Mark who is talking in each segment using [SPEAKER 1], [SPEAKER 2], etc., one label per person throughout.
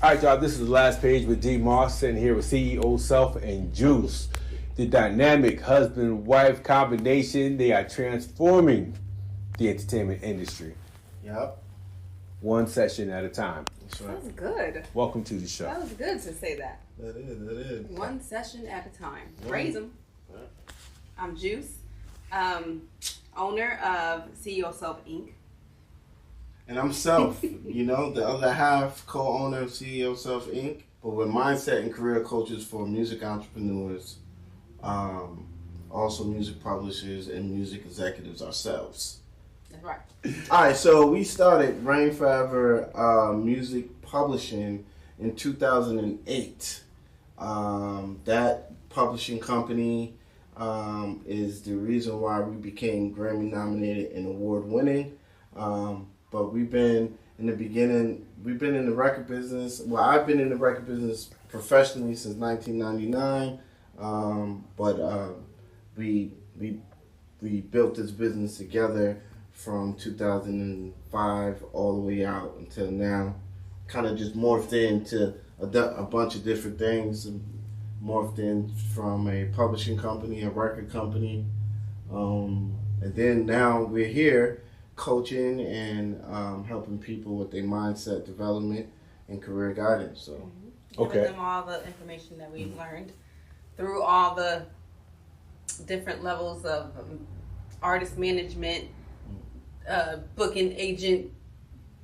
[SPEAKER 1] All right, y'all, this is the last page with D.Moss, sitting here with CEO Self and Juice. The dynamic husband-wife combination, they are transforming the entertainment industry.
[SPEAKER 2] Yep.
[SPEAKER 1] One session at a time.
[SPEAKER 2] That's right.
[SPEAKER 3] That was good.
[SPEAKER 1] Welcome to the show.
[SPEAKER 3] That was good to say that.
[SPEAKER 2] That is.
[SPEAKER 3] One session at a time. Raise them.
[SPEAKER 2] Yeah.
[SPEAKER 3] I'm Juice, owner of CEO Self Inc.
[SPEAKER 2] And I'm Self, the other half, co-owner of CEO Self Inc. But we're mindset and career coaches for music entrepreneurs, also music publishers and music executives ourselves.
[SPEAKER 3] That's right.
[SPEAKER 2] All right, so we started Reign Forever Music Publishing in 2008. That publishing company is the reason why we became Grammy nominated and award winning. But we've been in the beginning, we've been in the record business. Well, I've been in the record business professionally since 1999. We built this business together from 2005 all the way out until now. Kind of just morphed into a bunch of different things. Morphed in from a publishing company, a record company, and then now we're here coaching and helping people with their mindset development and career guidance. So,
[SPEAKER 3] Giving them all the information that we've learned through all the different levels of artist management, booking agent,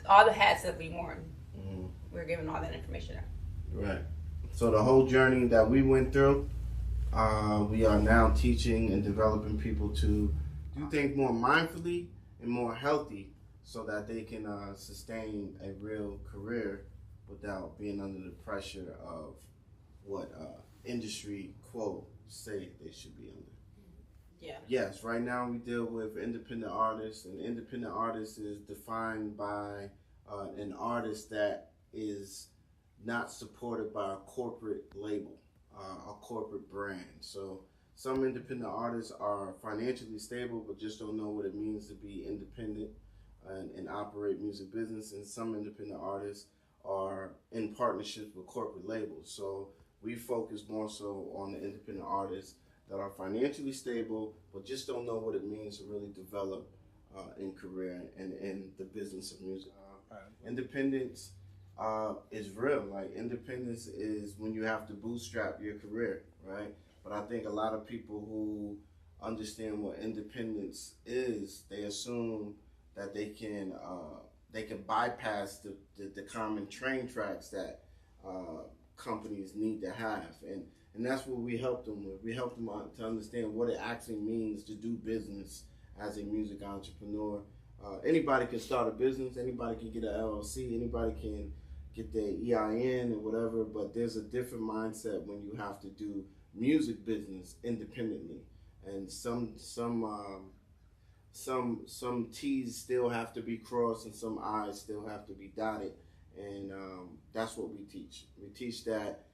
[SPEAKER 3] all the hats that we worn. We're giving all that information out.
[SPEAKER 2] Right. So the whole journey that we went through, we are now teaching and developing people to do things more mindfully and more healthy so that they can sustain a real career without being under the pressure of what industry quote say they should be under.
[SPEAKER 3] Yeah.
[SPEAKER 2] Yes, right now we deal with independent artists, and independent artist is defined by an artist that is not supported by a corporate label, a corporate brand. So some independent artists are financially stable but just don't know what it means to be independent and operate music business, and some independent artists are in partnerships with corporate labels. So we focus more so on the independent artists that are financially stable but just don't know what it means to really develop in career and in the business of music. Independence is real. Like, independence is when you have to bootstrap your career, right? But I think a lot of people who understand what independence is, they assume that they can bypass the common train tracks that companies need to have, and that's what we help them with. We help them to understand what it actually means to do business as a music entrepreneur. Anybody can start a business, anybody can get an LLC, anybody can get their EIN or whatever, but there's a different mindset when you have to do music business independently, and some T's still have to be crossed and some I's still have to be dotted, and that's what we teach. We teach that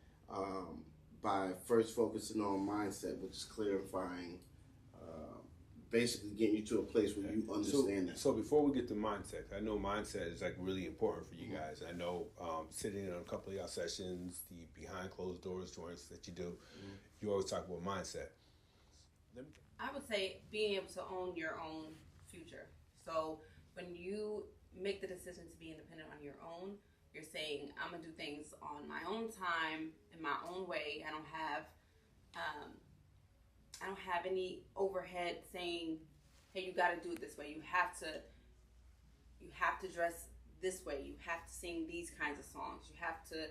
[SPEAKER 2] by first focusing on mindset, which is clarifying, basically getting you to a place where you understand that.
[SPEAKER 1] So before we get to mindset, I know mindset is like really important for you guys. I know sitting in on a couple of y'all sessions, the behind closed doors joints that you do, you always talk about mindset.
[SPEAKER 3] I would say being able to own your own future. So when you make the decision to be independent on your own, you're saying, I'm gonna do things on my own time, in my own way. I don't have any overhead saying, hey, you gotta do it this way. You have to dress this way. You have to sing these kinds of songs. You have to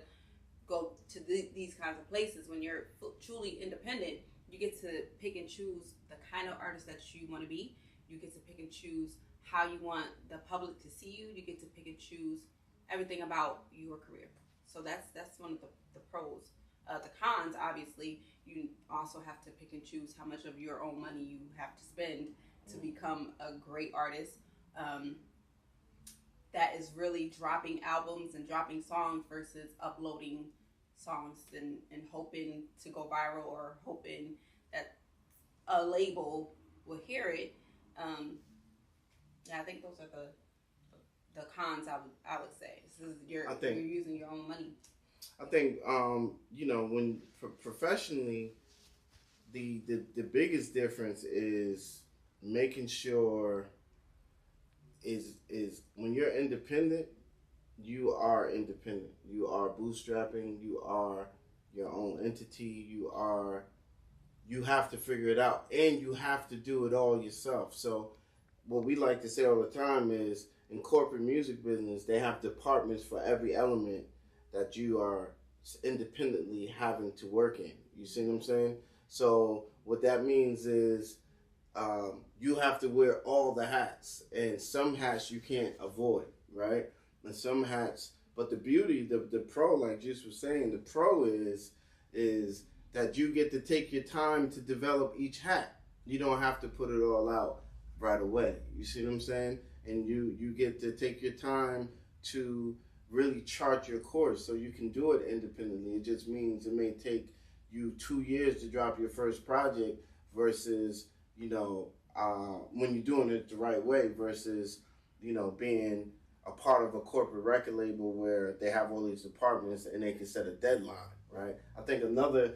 [SPEAKER 3] go to these kinds of places. When you're truly independent, you get to pick and choose the kind of artist that you want to be. You get to pick and choose how you want the public to see you. You get to pick and choose everything about your career. So that's one of the pros. The cons, obviously, you also have to pick and choose how much of your own money you have to spend to become a great artist that is really dropping albums and dropping songs versus uploading songs and hoping to go viral or hoping that a label will hear it. I think those are the cons. I would say you're using your own money.
[SPEAKER 2] I think when professionally, the biggest difference is making sure is when you're independent, you are independent. You are bootstrapping. You are your own entity. You have to figure it out, and you have to do it all yourself. So what we like to say all the time is in corporate music business, they have departments for every element that you are independently having to work in. You see what I'm saying? So what that means is you have to wear all the hats, and some hats you can't avoid, right? And some hats, but the beauty, the pro, like Juice was saying, the pro is that you get to take your time to develop each hat. You don't have to put it all out right away. You see what I'm saying? And you get to take your time to really chart your course so you can do it independently. It just means it may take you 2 years to drop your first project versus, when you're doing it the right way versus, being a part of a corporate record label where they have all these departments and they can set a deadline, right? I think another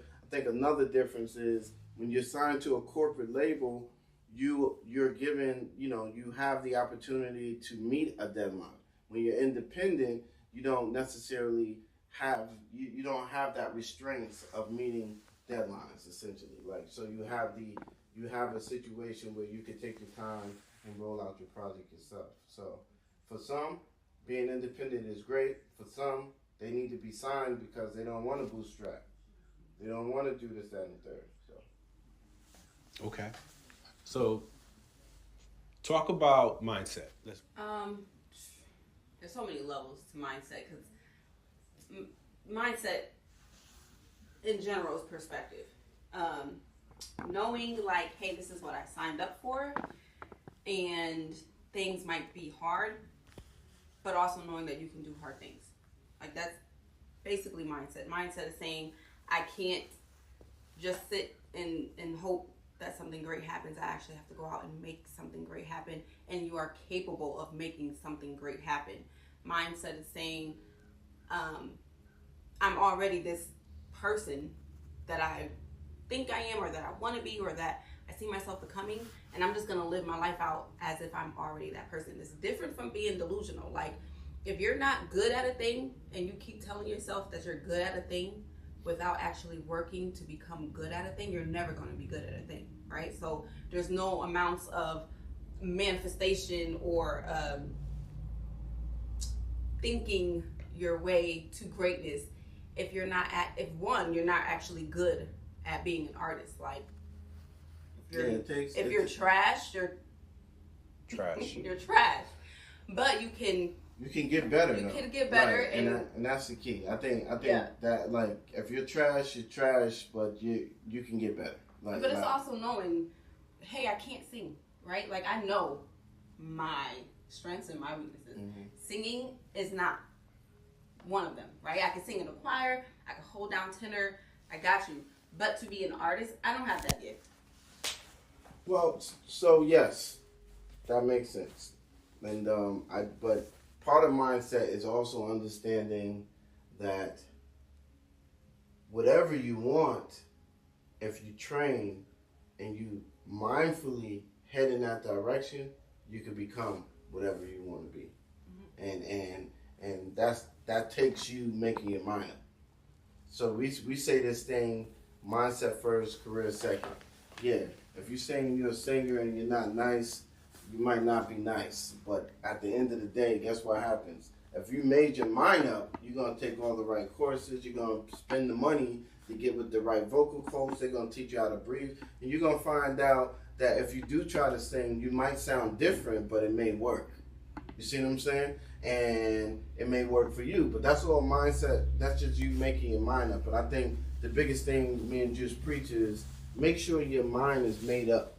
[SPEAKER 2] difference is when you're signed to a corporate label, you're given, you have the opportunity to meet a deadline. When you're independent, you don't necessarily have you don't have that restraints of meeting deadlines, essentially. Like, so you have a situation where you can take your time and roll out your project yourself. So for some, being independent is great. For some, they need to be signed because they don't want to bootstrap. They don't want to do this, that, and the third. So
[SPEAKER 1] Okay. So talk about mindset.
[SPEAKER 3] There's so many levels to mindset because mindset in general is perspective. Knowing like, hey, this is what I signed up for, and things might be hard, but also knowing that you can do hard things. Like, that's basically mindset. Mindset is saying I can't just sit and hope that something great happens. I actually have to go out and make something great happen, and you are capable of making something great happen. Mindset is saying I'm already this person that I think I am, or that I want to be, or that I see myself becoming, and I'm just going to live my life out as if I'm already that person. It's different from being delusional. Like, if you're not good at a thing and you keep telling yourself that you're good at a thing without actually working to become good at a thing, you're never going to be good at a thing, right? So there's no amounts of manifestation or thinking your way to greatness if you're not actually good at being an artist. Like, if you're trash, you're
[SPEAKER 1] trash.
[SPEAKER 3] You're trash. But you can
[SPEAKER 2] get better.
[SPEAKER 3] You can get better,
[SPEAKER 2] right. and that's the key. I think
[SPEAKER 3] yeah.
[SPEAKER 2] that, like, if you're trash, you're trash, but you can get better. Like,
[SPEAKER 3] but it's also knowing, hey, I can't sing, right? Like, I know my strengths and my weaknesses. Mm-hmm. Singing is not one of them, right? I can sing in a choir, I can hold down tenor, I got you. But to be an artist, I don't have that gift.
[SPEAKER 2] Well, so yes, that makes sense. And but part of mindset is also understanding that whatever you want, if you train and you mindfully head in that direction, you can become whatever you want to be. Mm-hmm. And that takes you making your mind up. So we say this thing, mindset first, career second. Yeah, if you're saying you're a singer and you're not nice, you might not be nice. But at the end of the day, guess what happens? If you made your mind up, you're going to take all the right courses, you're going to spend the money to get with the right vocal coach, they're going to teach you how to breathe, and you're going to find out that if you do try to sing, you might sound different, but it may work. You see what I'm saying? And it may work for you, but that's all mindset. That's just you making your mind up. But I think the biggest thing me and Juice preach is make sure your mind is made up,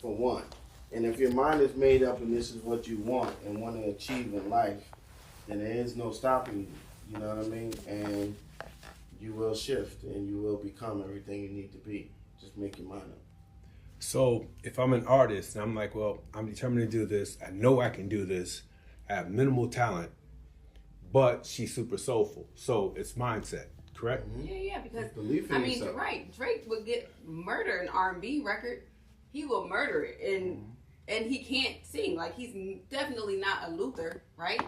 [SPEAKER 2] for one. And if your mind is made up and this is what you want and want to achieve in life, then there is no stopping you. You know what I mean? And you will shift and you will become everything you need to be. Just make your mind up.
[SPEAKER 1] So if I'm an artist and I'm like, well, I'm determined to do this, I know I can do this, I have minimal talent, but she's super soulful. So it's mindset, correct?
[SPEAKER 3] Yeah, because
[SPEAKER 2] Belief in
[SPEAKER 3] I mean,
[SPEAKER 2] yourself.
[SPEAKER 3] right? Drake would get murdered in R&B record. He will murder it, and he can't sing. Like, he's definitely not a Luther, right?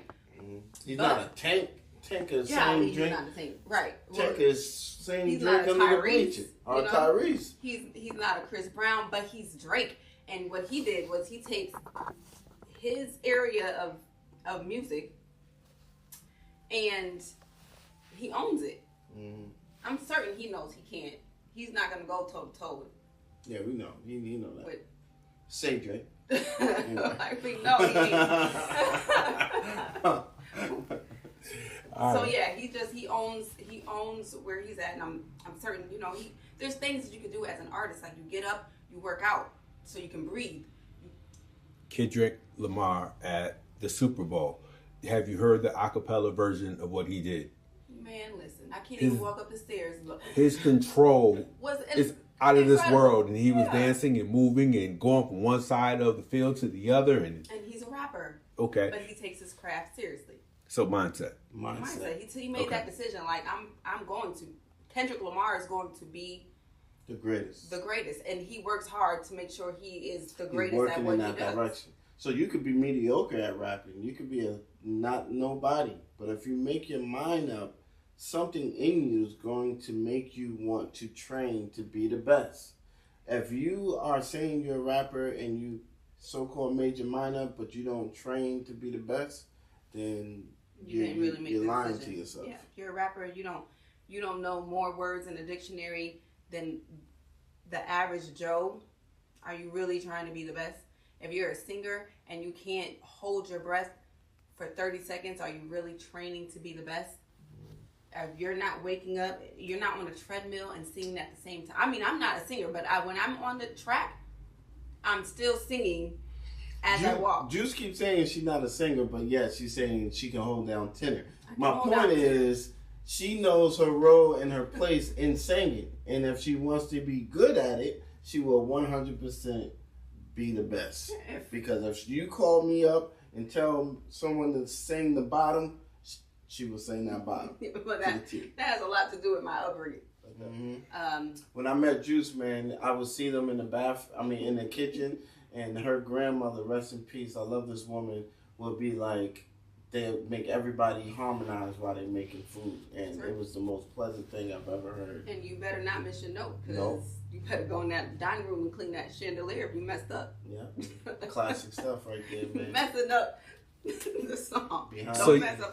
[SPEAKER 2] He's not a Tank. Tank is same drink.
[SPEAKER 3] Not a Tank, right?
[SPEAKER 2] Tank is same
[SPEAKER 3] he's
[SPEAKER 2] drink
[SPEAKER 3] not a
[SPEAKER 2] under the
[SPEAKER 3] Tyrese,
[SPEAKER 2] bleacher. Or Tyrese.
[SPEAKER 3] He's not a Chris Brown, but he's Drake. And what he did was he takes his area of music and he owns it. I'm certain he knows he can't. He's not gonna go toe to toe with.
[SPEAKER 2] Yeah, we know. He know that.
[SPEAKER 3] With,
[SPEAKER 2] say Drake.
[SPEAKER 3] Like, we know he ain't. So yeah, he owns where he's at, and I'm certain, you know, there's things that you can do as an artist, like you get up, you work out so you can breathe.
[SPEAKER 1] Kendrick Lamar at the Super Bowl. Have you heard the acapella version of what he did?
[SPEAKER 3] Man, listen, I can't even walk up the stairs.
[SPEAKER 1] His control is out of this
[SPEAKER 3] incredible.
[SPEAKER 1] world, and he was dancing and moving and going from one side of the field to the other, and
[SPEAKER 3] he's a rapper.
[SPEAKER 1] Okay,
[SPEAKER 3] but he takes his craft seriously.
[SPEAKER 1] So mindset.
[SPEAKER 3] He made that decision. Like, I'm going to. Kendrick Lamar is going to be
[SPEAKER 2] the greatest.
[SPEAKER 3] And he works hard to make sure he is the greatest
[SPEAKER 2] working
[SPEAKER 3] at what
[SPEAKER 2] in
[SPEAKER 3] he
[SPEAKER 2] that
[SPEAKER 3] does.
[SPEAKER 2] direction. So you could be mediocre at rapping. You could be a not nobody. But if you make your mind up, something in you is going to make you want to train to be the best. If you are saying you're a rapper and you so-called made your mind up, but you don't train to be the best, then you're lying to yourself.
[SPEAKER 3] Yeah, if you're a rapper, you don't know more words in the dictionary than the average Joe. Are you really trying to be the best? If you're a singer and you can't hold your breath for 30 seconds, are you really training to be the best? If you're not waking up, you're not on a treadmill and singing at the same time. I mean, I'm not a singer, but when I'm on the track, I'm still singing as I walk.
[SPEAKER 2] Juice keeps saying she's not a singer, but yes, she's saying she can hold down tenor. My point is, she knows her role and her place in singing. And if she wants to be good at it, she will 100% be the best. Because if you call me up and tell someone to sing the bottom, she will sing that bottom.
[SPEAKER 3] But that has a lot to do with my upbringing.
[SPEAKER 2] When I met Juice, man, I would see them in the kitchen, and her grandmother, rest in peace, I love this woman, would be like, they make everybody harmonize while they're making food, and it was the most pleasant thing I've ever heard.
[SPEAKER 3] And you better not miss your note, because you better go in that dining room and clean that chandelier if you messed up.
[SPEAKER 2] Yeah, classic stuff right there, man.
[SPEAKER 3] Messing up the song.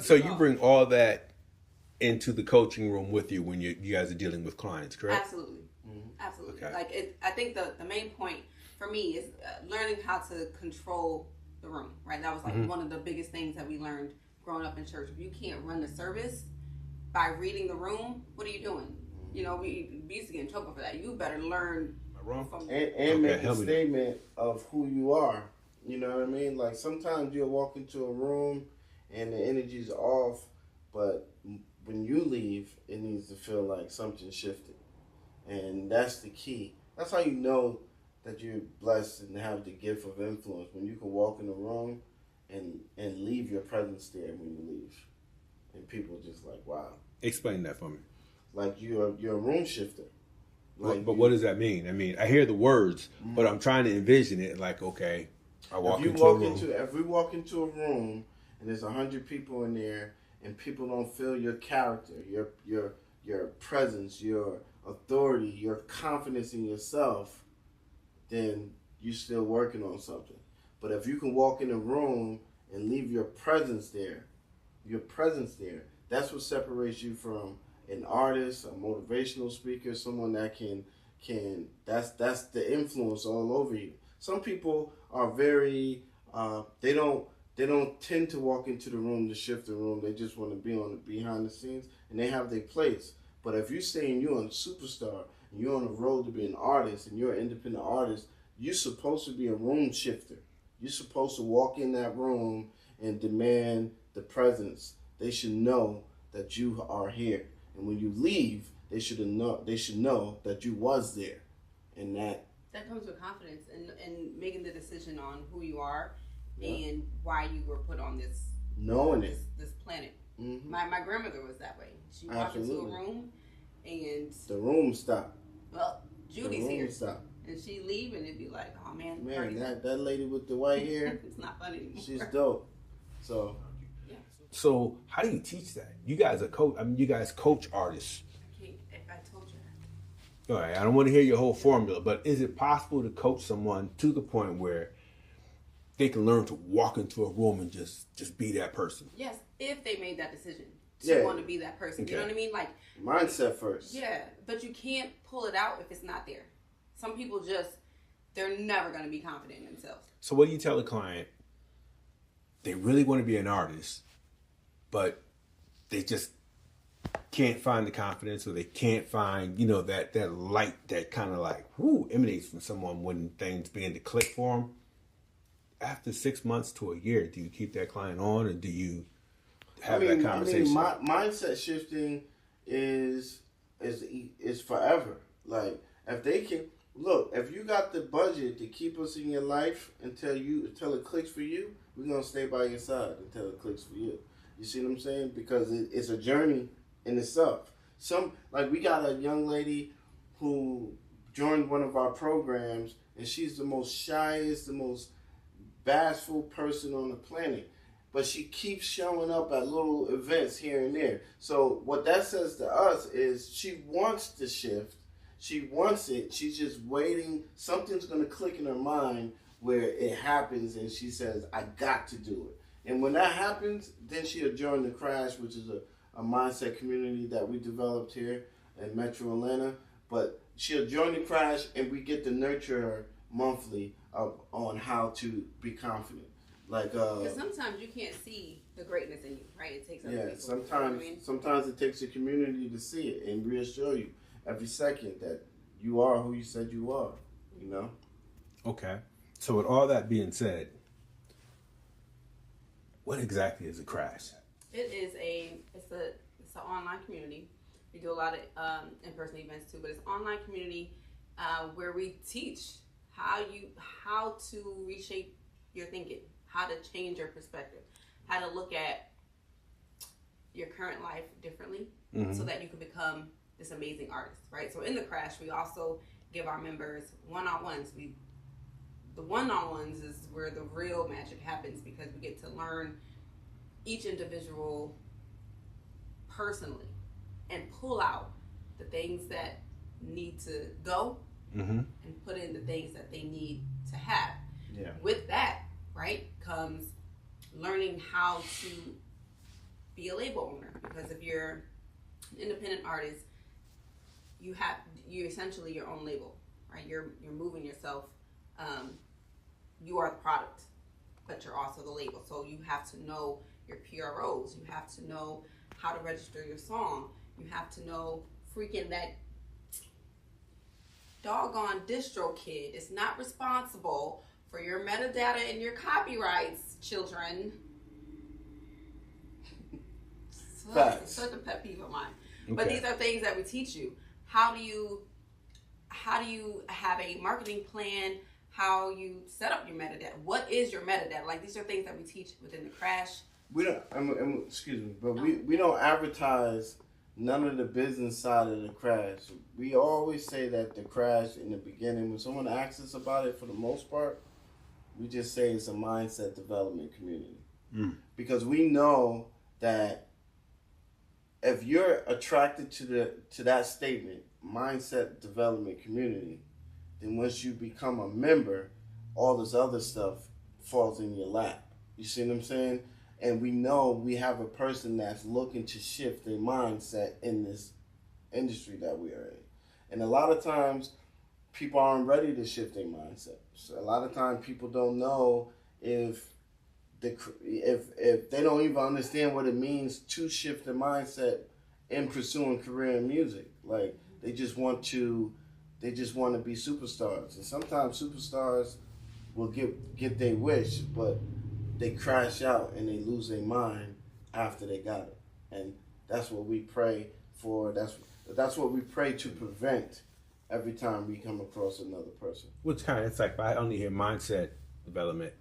[SPEAKER 1] So you bring all that into the coaching room with you when you guys are dealing with clients, correct?
[SPEAKER 3] Absolutely, absolutely.
[SPEAKER 1] Okay.
[SPEAKER 3] Like, I think the main point for me is learning how to control the room, right? That was like one of the biggest things that we learned growing up in church. If you can't run the service by reading the room, what are you doing? You know, we used to get in trouble for that. You better learn from
[SPEAKER 2] and make a statement of who you are. You know what I mean? Like, sometimes you'll walk into a room and the energy's off, but when you leave, it needs to feel like something shifted. And that's the key. That's how you know that you're blessed and have the gift of influence, when you can walk in the room and leave your presence there when you leave. And people just like, wow.
[SPEAKER 1] Explain that for me.
[SPEAKER 2] Like, you're a room shifter. Like,
[SPEAKER 1] but what does that mean? I mean, I hear the words, but I'm trying to envision it. Like, okay, if
[SPEAKER 2] we walk into a room and there's 100 people in there, and people don't feel your character, your presence, your authority, your confidence in yourself, then you're still working on something. But if you can walk in a room and leave your presence there, that's what separates you from an artist, a motivational speaker, someone that that's the influence all over you. Some people are very they don't tend to walk into the room to shift the room. They just want to be on the behind the scenes, and they have their place. But if you're saying you're a superstar and you're on the road to be an artist and you're an independent artist, you're supposed to be a room shifter. You're supposed to walk in that room and demand the presence. They should know that you are here. And when you leave, they should know that you was there. And that
[SPEAKER 3] comes with confidence and making the decision on who you are and why you were put on this
[SPEAKER 2] knowing
[SPEAKER 3] this planet.
[SPEAKER 2] Mm-hmm.
[SPEAKER 3] My grandmother was that way. She walked into a room and
[SPEAKER 2] the room stopped.
[SPEAKER 3] Well, Judy's here.
[SPEAKER 2] Stopped.
[SPEAKER 3] And she leave and it'd be like, oh man,
[SPEAKER 2] that lady with the white hair.
[SPEAKER 3] It's not funny anymore.
[SPEAKER 2] She's dope. So
[SPEAKER 3] yeah.
[SPEAKER 1] So how do you teach that? You guys are coach. I mean, you guys coach artists.
[SPEAKER 3] I told you that.
[SPEAKER 1] All right. I don't want to hear your whole formula, but is it possible to coach someone to the point where they can learn to walk into a room and just be that person?
[SPEAKER 3] Yes, if they made that decision to want to be that person. Okay. You know what I mean? Like
[SPEAKER 2] mindset first.
[SPEAKER 3] Yeah, but you can't pull it out if it's not there. Some people they're never going to be confident in themselves. So
[SPEAKER 1] what do you tell a client? They really want to be an artist, but they just can't find the confidence, or they can't find, that light that kind of like, emanates from someone when things begin to click for them. After 6 months to a year, do you keep that client on, or do you have that conversation?
[SPEAKER 2] Mindset shifting is forever. Like, if they can look, if you got the budget to keep us in your life until it clicks for you, we're gonna stay by your side until it clicks for you. You see what I'm saying? Because it's a journey in itself. We got a young lady who joined one of our programs, and she's the most shyest, the most bashful person on the planet, but she keeps showing up at little events here and there. So what that says to us is she wants to shift. She wants it. She's just waiting. Something's going to click in her mind where it happens, and she says, I got to do it. And when that happens, then she'll join the Crash, which is a mindset community that we developed here in Metro Atlanta. But she'll join the Crash, and we get to nurture her monthly on how to be confident. Like,
[SPEAKER 3] because sometimes you can't see the greatness in you, right? It takes other people.
[SPEAKER 2] Sometimes it takes a community to see it and reassure you every second that you are who you said you are.
[SPEAKER 1] Okay. So with all that being said, what exactly is a Crash?
[SPEAKER 3] It's an online community. We do a lot of in-person events too, but it's an online community where we teach how to reshape your thinking, how to change your perspective, how to look at your current life differently, so that you can become this amazing artist, right? So in the Crash, we also give our members one-on-ones. The one-on-ones is where the real magic happens, because we get to learn each individual personally and pull out the things that need to go and put in the things that they need to have.
[SPEAKER 2] Yeah.
[SPEAKER 3] With that, right, comes learning how to be a label owner, because if you're an independent artist, you're essentially your own label, right? You're moving yourself. You are the product, but you're also the label. So you have to know your PROs. You have to know how to register your song. You have to know freaking that doggone distro kid is not responsible for your metadata and your copyrights, children. Such a pet peeve of mine. Okay. But these are things that we teach you. How do you have a marketing plan? How you set up your metadata? What is your metadata? Like, these are things that we teach within the Crash.
[SPEAKER 2] We don't. Excuse me, but we don't advertise none of the business side of the Crash. We always say that the Crash in the beginning, when someone asks us about it, for the most part, we just say it's a mindset development community, because we know that if you're attracted to that statement, mindset development community, then once you become a member, all this other stuff falls in your lap. You see what I'm saying? And we know we have a person that's looking to shift their mindset in this industry that we are in. And a lot of times, people aren't ready to shift their mindset. So a lot of times, people don't know if they don't even understand what it means to shift their mindset in pursuing career in music. Like, they just want to be superstars. And sometimes superstars will get their wish, but they crash out and they lose their mind after they got it. And that's what we pray for. That's what we pray to prevent every time we come across another person.
[SPEAKER 1] Which kind of, it's like, I only hear mindset development,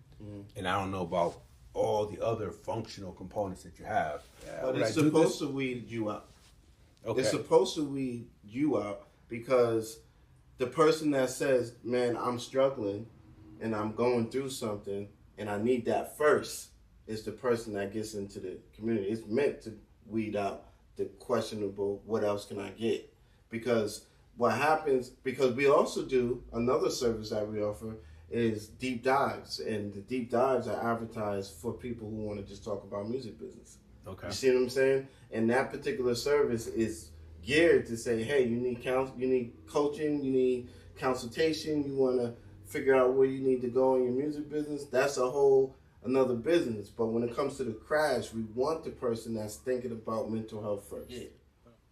[SPEAKER 1] and I don't know about all the other functional components that you have.
[SPEAKER 2] But it's supposed to weed you out.
[SPEAKER 1] Okay.
[SPEAKER 2] It's supposed to weed you out because the person that says, man, I'm struggling and I'm going through something and I need that first is the person that gets into the community. It's meant to weed out the questionable, what else can I get? Because what happens, because we also do another service that we offer is deep dives, and the deep dives are advertised for people who want to just talk about music business.
[SPEAKER 1] Okay.
[SPEAKER 2] You see what I'm saying? And that particular service is geared to say, hey, you need you need coaching, you need consultation, you want to figure out where you need to go in your music business. That's a whole another business. But when it comes to the crash, we want the person that's thinking about mental health first. Yeah.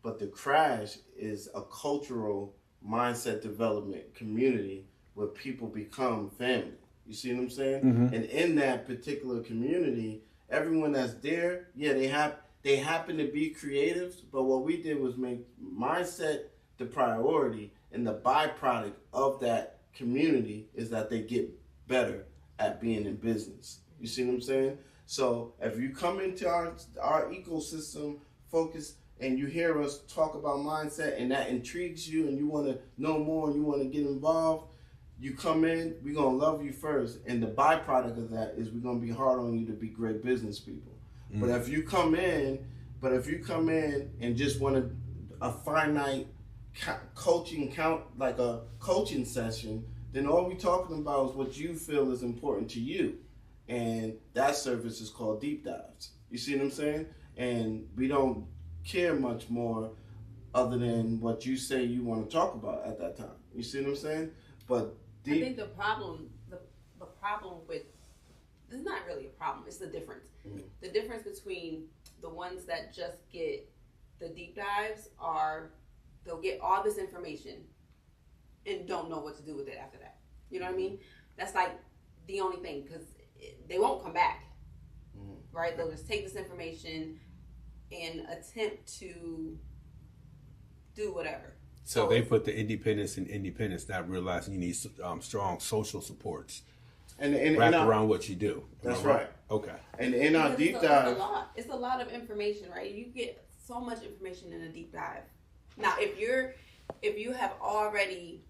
[SPEAKER 2] But the crash is a cultural mindset development community where people become family. You see what I'm saying? Mm-hmm. And in that particular community, everyone that's there, yeah, they happen to be creatives, but what we did was make mindset the priority, and the byproduct of that community is that they get better at being in business. You see what I'm saying? So if you come into our ecosystem focus and you hear us talk about mindset and that intrigues you and you want to know more and you want to get involved, you come in, we're going to love you first. And the byproduct of that is we're going to be hard on you to be great business people. Mm. But if you come in and just want a finite coaching like a coaching session, then all we're talking about is what you feel is important to you. And that service is called deep dives. You see what I'm saying? And we don't care much more other than what you say you want to talk about at that time. You see what I'm saying? But
[SPEAKER 3] I think the problem with, it's not really a problem, it's the difference. Mm-hmm. The difference between the ones that just get the deep dives are they'll get all this information and don't know what to do with it after that. You know what I mean? That's like the only thing, because they won't come back, right? They'll just take this information and attempt to do whatever.
[SPEAKER 1] So they put the independence in independence, not realizing you need strong social supports and wrapped around what you do.
[SPEAKER 2] That's right.
[SPEAKER 1] Okay.
[SPEAKER 2] And in our deep dive,
[SPEAKER 3] it's a lot of information, right? You get so much information in a deep dive. Now, if you have already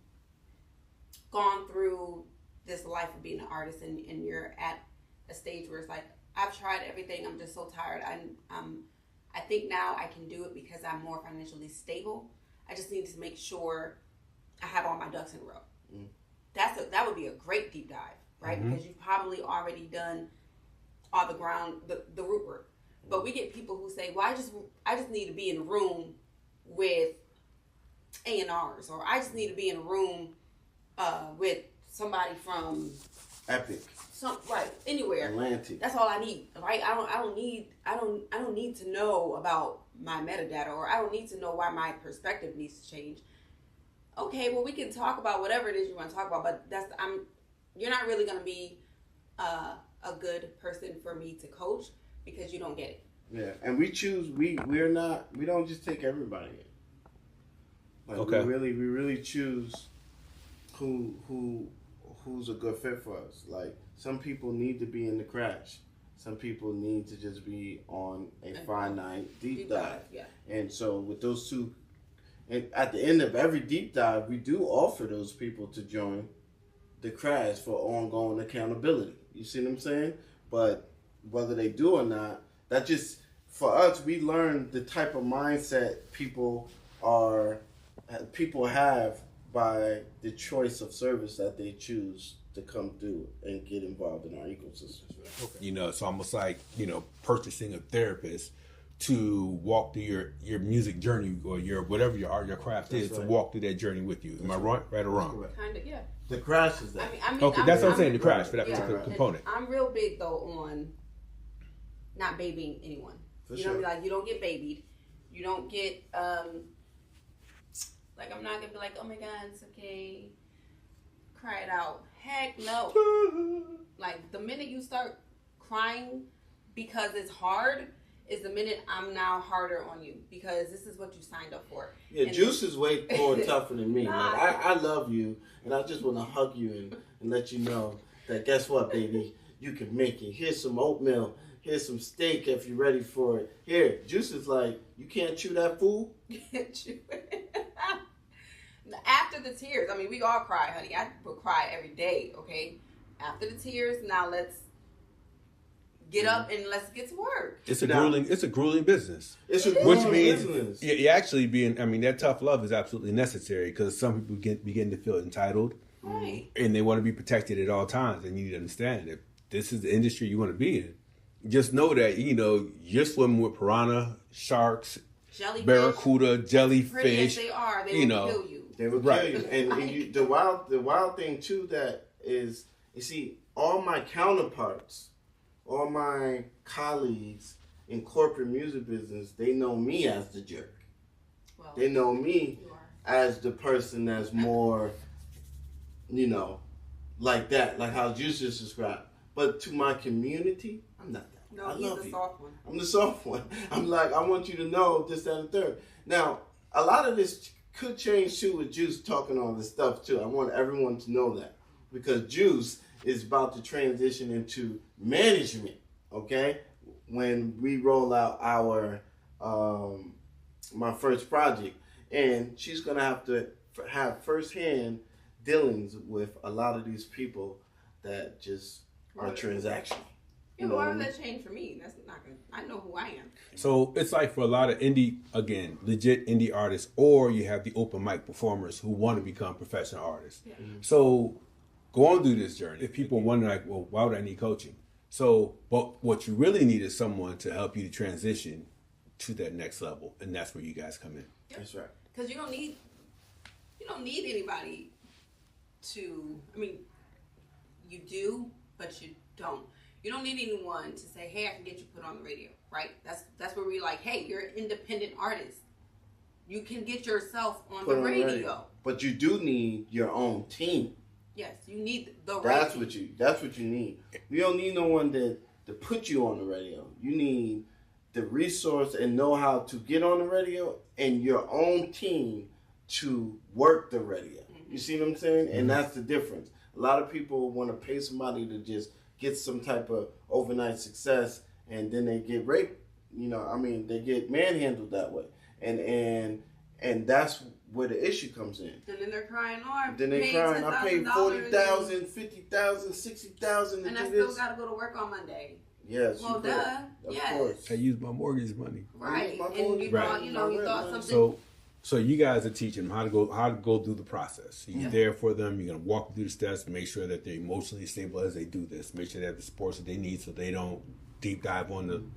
[SPEAKER 3] gone through this life of being an artist and you're at a stage where it's like, I've tried everything, I'm just so tired. I think now I can do it because I'm more financially stable. I just need to make sure I have all my ducks in a row. Mm. That would be a great deep dive, right? Mm-hmm. Because you've probably already done all the root work. But we get people who say, well, I just need to be in a room with A&Rs, or I just need to be in a room with somebody from
[SPEAKER 2] Epic.
[SPEAKER 3] Anywhere.
[SPEAKER 2] Atlantic.
[SPEAKER 3] That's all I need, right? I don't need to know about my metadata, or I don't need to know why my perspective needs to change. Okay, well, we can talk about whatever it is you want to talk about, but you're not really going to be a good person for me to coach because you don't get it.
[SPEAKER 2] Yeah, and we don't just take everybody in. Like, okay. We really choose who's a good fit for us. Like, some people need to be in the crash. Some people need to just be on a finite deep dive. Yeah. And so with those two, and at the end of every deep dive, we do offer those people to join the crash for ongoing accountability. You see what I'm saying? But whether they do or not, that just, for us, we learn the type of mindset people have by the choice of service that they choose to come through and get involved in our ecosystem.
[SPEAKER 1] Okay. You know, it's almost like, purchasing a therapist to walk through your music journey or your whatever your art, your craft is, right. To walk through that journey with you. Am I right or wrong?
[SPEAKER 3] Kind of, yeah.
[SPEAKER 2] The crash is that.
[SPEAKER 3] I mean,
[SPEAKER 1] okay, that's what I'm saying, the crash for that particular component.
[SPEAKER 3] I'm real big, though, on not babying anyone. You know, like, you don't get babied. You don't get, like, I'm not going to be like, oh, my God, it's okay. Cry it out. Heck no. Like, the minute you start crying because it's hard is the minute I'm now harder on you because this is what you signed up for.
[SPEAKER 2] Yeah, and Juice is way more tougher than me. Nah. Like, I love you, and I just want to hug you and let you know that guess what, baby? you can make it. Here's some oatmeal. Here's some steak if you're ready for it. Here, Juice is like, you can't chew that food.
[SPEAKER 3] Can't chew it. After the tears, I mean, we all cry, honey. I would cry every day, okay? After the tears, now let's get up and let's get to work.
[SPEAKER 1] It's a grueling business.
[SPEAKER 2] It's a grueling
[SPEAKER 1] business. You actually that tough love is absolutely necessary because some people begin to feel entitled.
[SPEAKER 3] Right.
[SPEAKER 1] And they want to be protected at all times. And you need to understand if this is the industry you want to be in, just know that, you're swimming with piranha, sharks,
[SPEAKER 3] jellyfish,
[SPEAKER 1] barracuda, jellyfish.
[SPEAKER 3] Pretty as they are, they will kill you.
[SPEAKER 2] They will kill you. And the wild thing too that is, you see, all my counterparts, all my colleagues in corporate music business, they know me as the jerk. Well, they know me as the person that's more, like that, like how Juice just described. But to my community, I'm not that.
[SPEAKER 3] No, he's the soft one.
[SPEAKER 2] I'm the soft one. I'm like, I want you to know this, that, and the third. Now, a lot of this could change too with Juice talking all this stuff too. I want everyone to know that because Juice is about to transition into management. Okay, when we roll out our my first project, and she's gonna have to have firsthand dealings with a lot of these people that just are transactional.
[SPEAKER 3] Yeah, why would that change for me? That's not good. I know who I am.
[SPEAKER 1] So it's like for a lot of legit indie artists, or you have the open mic performers who want to become professional artists. Yeah. So go on through this journey. If people wonder, like, well, why would I need coaching? So, but what you really need is someone to help you to transition to that next level, and that's where you guys come in.
[SPEAKER 3] Yep. That's right. Because you don't need anybody to. I mean, you do, but you don't. You don't need anyone to say, "Hey, I can get you put on the radio." Right? That's where we're like, "Hey, you're an independent artist. You can get yourself on the radio."
[SPEAKER 2] But you do need your own team.
[SPEAKER 3] Yes, you need the radio.
[SPEAKER 2] That's what you need. You don't need no one to put you on the radio. You need the resource and know-how to get on the radio and your own team to work the radio. Mm-hmm. You see what I'm saying? Mm-hmm. And that's the difference. A lot of people want to pay somebody to just get some type of overnight success, and then they get raped. They get manhandled that way, and that's where the issue comes in.
[SPEAKER 3] And then they're crying, "Lord,
[SPEAKER 2] I paid $40,000, $50,000, $60,000,
[SPEAKER 3] and I still got to go to work on Monday."
[SPEAKER 2] Yes.
[SPEAKER 3] Well, duh.
[SPEAKER 2] Of course.
[SPEAKER 1] I use my mortgage money.
[SPEAKER 3] Right. And you thought something.
[SPEAKER 1] So you guys are teaching them how to go through the process. You're there for them. You're gonna walk them through the steps, make sure that they're emotionally stable as they do this. Make sure they have the supports that they need, so they don't deep dive on the, on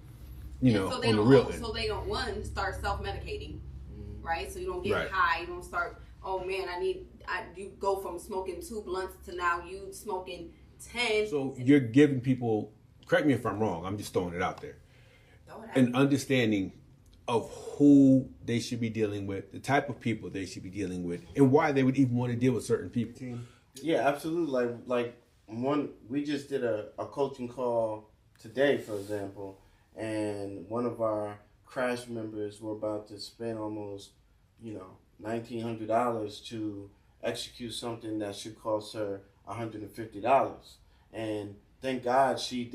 [SPEAKER 1] the real end.
[SPEAKER 3] So they don't start self-medicating, right? So you don't get high. You don't start. Oh man, you go from smoking 2 blunts to now you smoking 10.
[SPEAKER 1] So you're giving people. Correct me if I'm wrong. I'm just throwing it out there. An understanding of who they should be dealing with, the type of people they should be dealing with, and why they would even want to deal with certain people.
[SPEAKER 2] Yeah, absolutely. We just did a coaching call today, for example, and one of our crash members were about to spend almost, $1,900 to execute something that should cost her $150. And thank God she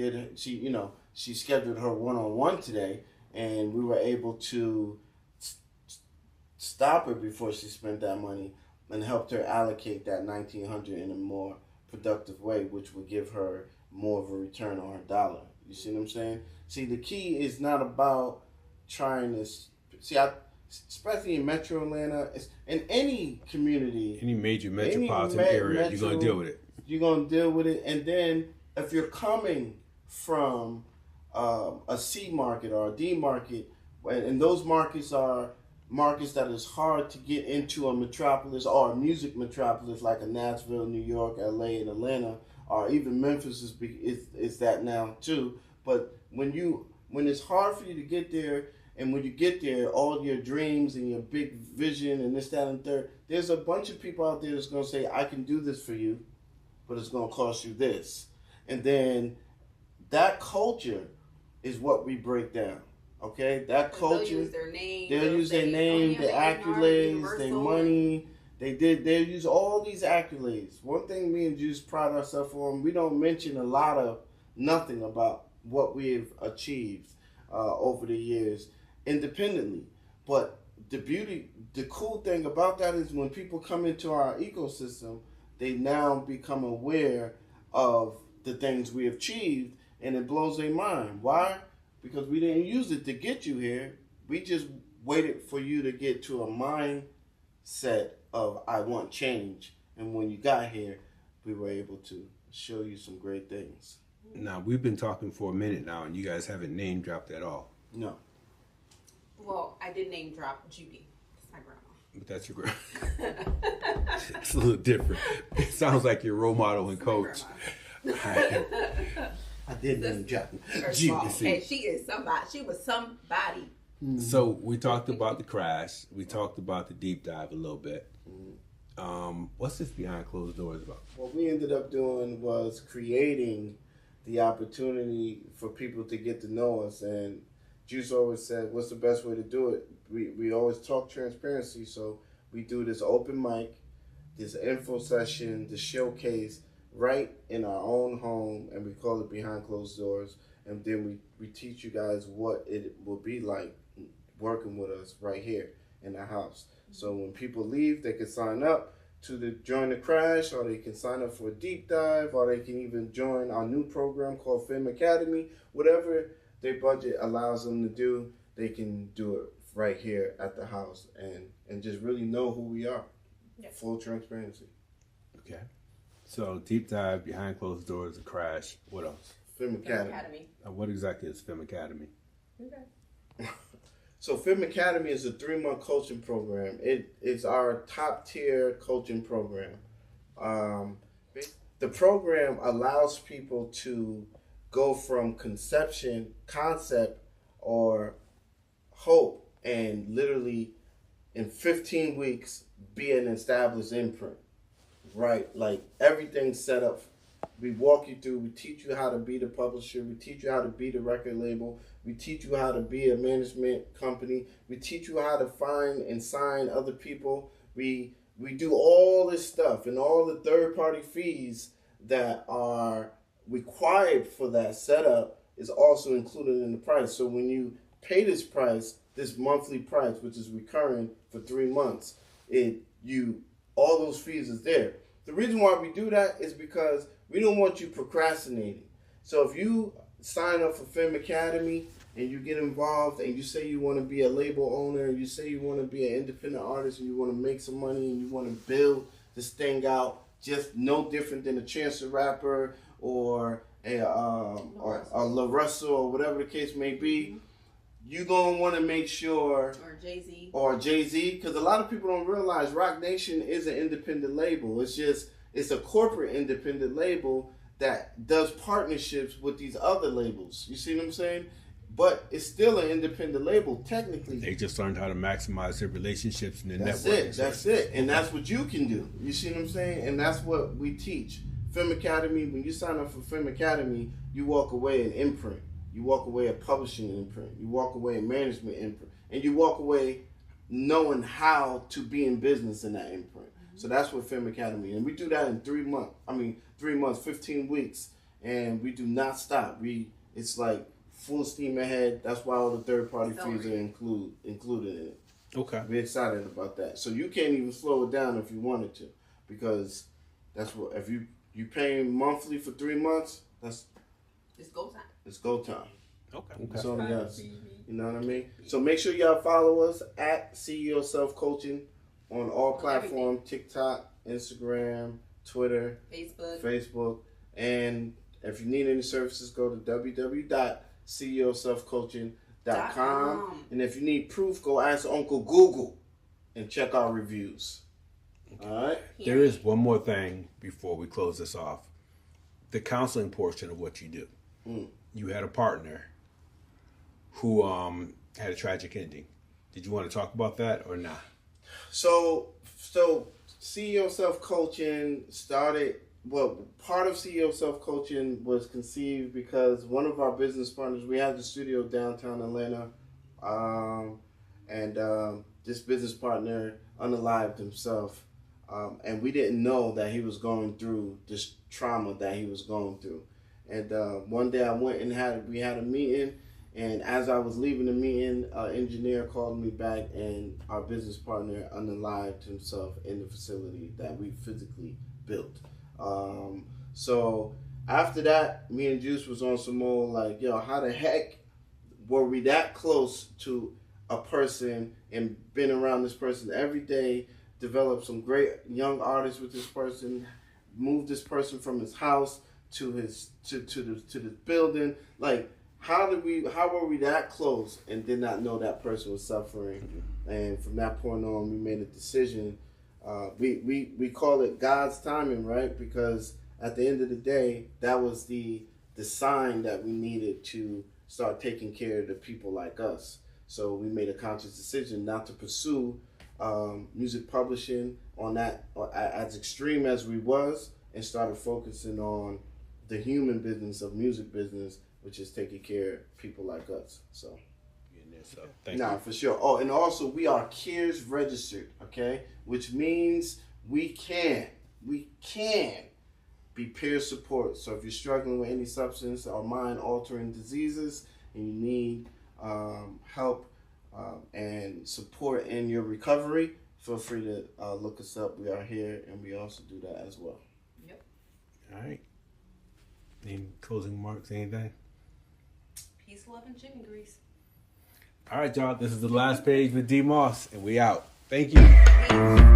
[SPEAKER 2] scheduled her one-on-one today, and we were able to stop her before she spent that money and helped her allocate that $1,900 in a more productive way, which would give her more of a return on her dollar. You see what I'm saying? See, the key is not about trying to especially in Metro Atlanta, in any community,
[SPEAKER 1] any major metropolitan area, you're gonna deal with it.
[SPEAKER 2] You're gonna deal with it, and then if you're coming from a C market or a D market, and those markets are markets that is hard to get into a metropolis or a music metropolis like a Nashville, New York, LA, and Atlanta, or even Memphis is that now too. But when it's hard for you to get there, and when you get there, all your dreams and your big vision and this, that, and third, there's a bunch of people out there that's gonna say, "I can do this for you, but it's gonna cost you this." And then that culture is what we break down. Okay? That culture. They'll use their name. They'll use their name, their accolades, their money. They'll use all these accolades. One thing me and Juice pride ourselves on, we don't mention a lot of nothing about what we've achieved over the years independently. But the cool thing about that is when people come into our ecosystem, they now become aware of the things we achieved, and it blows their mind. Why? Because we didn't use it to get you here. We just waited for you to get to a mindset of I want change. And when you got here, we were able to show you some great things.
[SPEAKER 1] Now, we've been talking for a minute now, and you guys haven't name dropped at all.
[SPEAKER 2] No.
[SPEAKER 3] Well, I did name drop Judy. It's my grandma.
[SPEAKER 1] But that's your grandma. It's a little different. It sounds like your role model and coach.
[SPEAKER 2] I did name drop Judy.
[SPEAKER 3] Hey, she is somebody. She was somebody.
[SPEAKER 1] So we talked about the crash. We talked about the deep dive a little bit. What's this behind closed doors about?
[SPEAKER 2] What we ended up doing was creating the opportunity for people to get to know us. And Juice always said, what's the best way to do it? We always talk transparency, so we do this open mic, this info session, the showcase right in our own home, and we call it Behind Closed Doors. And then we teach you guys what it will be like working with us right here in the house. So when people leave, they can sign up to join the crash, or they can sign up for a deep dive, or they can even join our new program called Film Academy. Whatever their budget allows them to do, they can do it right here at the house and just really know who we are. Yeah. Full transparency.
[SPEAKER 1] Okay. So deep dive, behind closed doors, the crash. What else?
[SPEAKER 2] Film Academy.
[SPEAKER 1] What exactly is Film Academy?
[SPEAKER 2] Okay. So Film Academy is a 3-month coaching program. It's our top tier coaching program. The program allows people to go from concept, or hope, and literally in 15 weeks be an established imprint. Right? Like everything's set up. We walk you through, we teach you how to be the publisher, we teach you how to be the record label, we teach you how to be a management company, we teach you how to find and sign other people. We do all this stuff, and all the third-party fees that are required for that setup is also included in the price. So when you pay this price, this monthly price, which is recurring for 3 months, all those fees is there. The reason why we do that is because we don't want you procrastinating. So if you sign up for Film Academy and you get involved and you say you want to be a label owner, and you say you want to be an independent artist, and you want to make some money, and you want to build this thing out just no different than a Chance the Rapper or a La Russell or whatever the case may be, you're going to want to make sure... Or Jay-Z. Because a lot of people don't realize Rock Nation is an independent label. It's a corporate independent label that does partnerships with these other labels. You see what I'm saying? But it's still an independent label, technically.
[SPEAKER 1] They just learned how to maximize their relationships and their
[SPEAKER 2] network. That's it. And that's what you can do. You see what I'm saying? And that's what we teach. Film Academy, when you sign up for Film Academy, you walk away an imprint. You walk away a publishing imprint. You walk away a management imprint. And you walk away knowing how to be in business in that imprint. So that's what Film Academy. And we do that in 3 months. 3 months, 15 weeks. And we do not stop. It's like full steam ahead. That's why all the third-party fees are included in it.
[SPEAKER 1] Okay.
[SPEAKER 2] We're excited about that. So you can't even slow it down if you wanted to. Because that's what, if you paying monthly for 3 months, it's
[SPEAKER 3] go time.
[SPEAKER 2] It's go time.
[SPEAKER 1] Okay.
[SPEAKER 2] That's all it does. You know what I mean? So make sure y'all follow us at CEO Self Coaching on all platforms: TikTok, Instagram, Twitter, Facebook. And if you need any services, go to www.ceoselfcoaching.com. And if you need proof, go ask Uncle Google and check our reviews. Okay. All right?
[SPEAKER 1] There is one more thing before we close this off. The counseling portion of what you do. You had a partner who had a tragic ending. Did you want to talk about that or not?
[SPEAKER 2] So CEO Self Coaching started. Well, part of CEO Self Coaching was conceived because one of our business partners, we had the studio downtown Atlanta, and this business partner unalived himself, and we didn't know that he was going through this trauma that he was going through. And one day I went and we had a meeting, and as I was leaving the meeting, an engineer called me back, and our business partner unalived himself in the facility that we physically built. So after that, me and Juice was on some more like, yo, how the heck were we that close to a person and been around this person every day, developed some great young artists with this person, moved this person from his house to the building. Like, how were we that close and did not know that person was suffering? And from that point on, we made a decision. We call it God's timing, right? Because at the end of the day, that was the sign that we needed to start taking care of the people like us. So we made a conscious decision not to pursue music publishing on that as extreme as we was, and started focusing on the human business of music business, which is taking care of people like us. So,
[SPEAKER 1] thank you.
[SPEAKER 2] For sure. Oh, and also we are CARES registered, okay, which means we can be peer support. So if you're struggling with any substance or mind-altering diseases and you need help and support in your recovery, feel free to look us up. We are here, and we also do that as well.
[SPEAKER 3] Yep.
[SPEAKER 1] All right. Any closing remarks, anything?
[SPEAKER 3] Peace, love, and chicken grease.
[SPEAKER 1] All right, y'all. This is the last page with D.Moss, and we out. Thank you.
[SPEAKER 3] Peace.